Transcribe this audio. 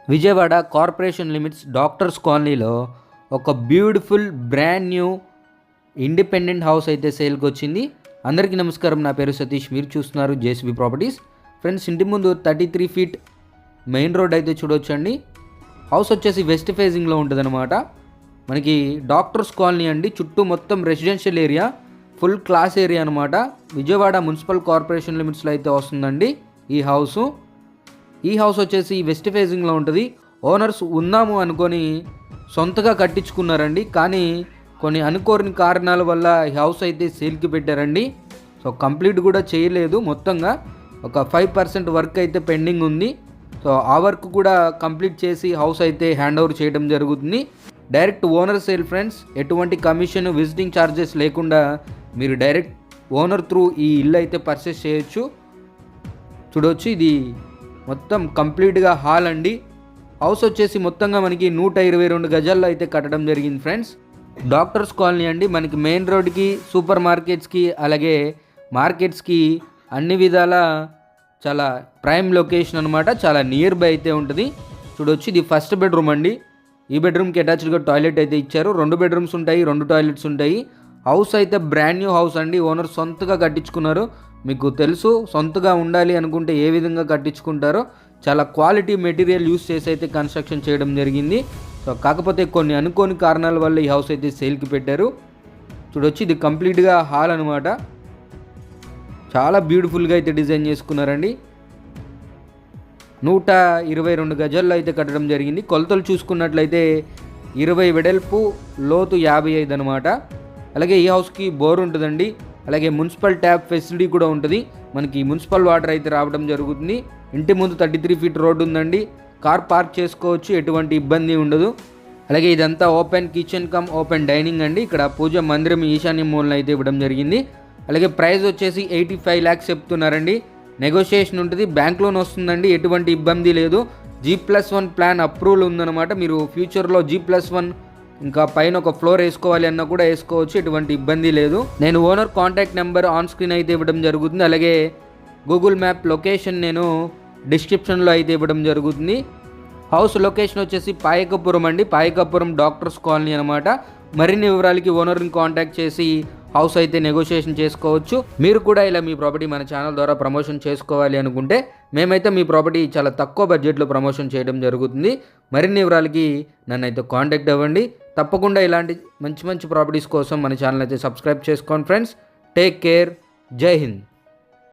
Vijayawada corporation limits doctors కాలనీలో ఒక beautiful brand new independent house అయితే సేల్కి వచ్చింది. అందరికీ నమస్కారం, నా పేరు సతీష్, మీరు చూస్తున్నారు జేసీబీ ప్రాపర్టీస్. ఫ్రెండ్స్, ఇంటి ముందు 33 ఫీట్ మెయిన్ రోడ్ అయితే చూడొచ్చండి. హౌస్ వచ్చేసి వెస్ట్ ఫేజింగ్లో ఉంటుంది అనమాట. మనకి డాక్టర్స్ కాలనీ అండి, చుట్టూ మొత్తం residential area, full class area అనమాట. విజయవాడ మున్సిపల్ కార్పొరేషన్ లిమిట్స్లో అయితే వస్తుందండి ఈ హౌస్ వచ్చేసి వెస్ట్ ఫేజింగ్లో ఉంటుంది. ఓనర్స్ ఉందాము అనుకొని సొంతగా కట్టించుకున్నారండి, కానీ కొన్ని అనుకోని కారణాల వల్ల ఈ హౌస్ అయితే సేల్కి పెట్టారండి. సో కంప్లీట్ కూడా చేయలేదు, మొత్తంగా ఒక 5% వర్క్ అయితే పెండింగ్ ఉంది. సో ఆ వర్క్ కూడా కంప్లీట్ చేసి హౌస్ అయితే హ్యాండ్ ఓవర్ చేయడం జరుగుతుంది. డైరెక్ట్ ఓనర్ సేల్ ఫ్రెండ్స్, ఎటువంటి కమిషన్, విజిటింగ్ ఛార్జెస్ లేకుండా మీరు డైరెక్ట్ ఓనర్ త్రూ ఈ ఇల్లు అయితే పర్చేస్ చేయొచ్చు. చూడవచ్చు, ఇది మొత్తం కంప్లీట్గా హాల్ అండి. హౌస్ వచ్చేసి మొత్తంగా మనకి 122 గజాల్లో అయితే కట్టడం జరిగింది ఫ్రెండ్స్. డాక్టర్స్ కాలనీ అండి, మనకి మెయిన్ రోడ్కి, సూపర్ మార్కెట్స్కి, అలాగే మార్కెట్స్కి అన్ని విధాల చాలా ప్రైమ్ లొకేషన్ అనమాట. చాలా నియర్ బై అయితే ఉంటుంది. చూడొచ్చు, ఇది ఫస్ట్ బెడ్రూమ్ అండి. ఈ బెడ్రూమ్కి అటాచ్డ్గా టాయిలెట్ అయితే ఇచ్చారు. 2 బెడ్రూమ్స్ ఉంటాయి, 2 టాయిలెట్స్ ఉంటాయి. హౌస్ అయితే బ్రాండ్ న్యూ హౌస్ అండి, ఓనర్ సొంతగా కట్టించుకున్నారు. మీకు తెలుసు, సొంతగా ఉండాలి అనుకుంటే ఏ విధంగా కట్టించుకుంటారో. చాలా క్వాలిటీ మెటీరియల్ యూస్ చేసి అయితే కన్స్ట్రక్షన్ చేయడం జరిగింది. సో కాకపోతే కొన్ని అనుకోని కారణాల వల్ల ఈ హౌస్ అయితే సేల్కి పెట్టారు. చూడొచ్చు, ఇది కంప్లీట్గా హాల్ అనమాట. చాలా బ్యూటిఫుల్గా అయితే డిజైన్ చేసుకున్నారండి. 122 గజాల్లో అయితే కట్టడం జరిగింది. కొలతలు చూసుకున్నట్లయితే 20 వెడల్పు, లోతు 55 అనమాట. అలాగే ఈ హౌస్కి బోర్ ఉంటుందండి, అలాగే మున్సిపల్ ట్యాప్ ఫెసిలిటీ కూడా ఉంటుంది. మనకి మున్సిపల్ వాటర్ అయితే రావడం జరుగుతుంది. ఇంటి ముందు 33 ఫీట్ రోడ్డు ఉందండి, కార్ పార్క్ చేసుకోవచ్చు, ఎటువంటి ఇబ్బంది ఉండదు. అలాగే ఇదంతా open kitchen cum open dining అండి. ఇక్కడ పూజ మందిరం ఈశాన్య మూలన అయితే ఇవ్వడం జరిగింది. అలాగే ప్రైస్ వచ్చేసి 85 lakhs చెప్తున్నారండి. నెగోషియేషన్ ఉంటుంది, బ్యాంక్ లోన్ వస్తుందండి, ఎటువంటి ఇబ్బంది లేదు. G+1 ప్లాన్ అప్రూవల్ ఉందన్నమాట. మీరు ఫ్యూచర్లో G+1 ఇంకా పైన ఒక ఫ్లోర్ వేసుకోవాలి అన్నా కూడా వేసుకోవచ్చు, ఎటువంటి ఇబ్బంది లేదు. నేను owner contact number on screen అయితే ఇవ్వడం జరుగుతుంది. అలాగే గూగుల్ మ్యాప్ లొకేషన్ నేను డిస్క్రిప్షన్లో అయితే ఇవ్వడం జరుగుతుంది. హౌస్ లొకేషన్ వచ్చేసి పాయకపురం అండి, పాయకపురం డాక్టర్స్ కాలనీ అనమాట. మరిన్ని వివరాలకి ఓనర్ని కాంటాక్ట్ చేసి హౌస్ అయితే నెగోషియేషన్ చేసుకోవచ్చు. మీరు కూడా ఇలా మీ ప్రాపర్టీ మన ఛానల్ ద్వారా ప్రమోషన్ చేసుకోవాలి అనుకుంటే మేమైతే మీ ప్రాపర్టీ చాలా తక్కువ బడ్జెట్లో ప్రమోషన్ చేయడం జరుగుతుంది. మరిన్ని వివరాలకి నన్ను అయితే కాంటాక్ట్ అవ్వండి. తప్పకుండా ఇలాంటి మంచి మంచి ప్రాపర్టీస్ కోసం మన ఛానల్ అయితే సబ్స్క్రైబ్ చేసుకోండి ఫ్రెండ్స్. టేక్ కేర్, జై హింద్.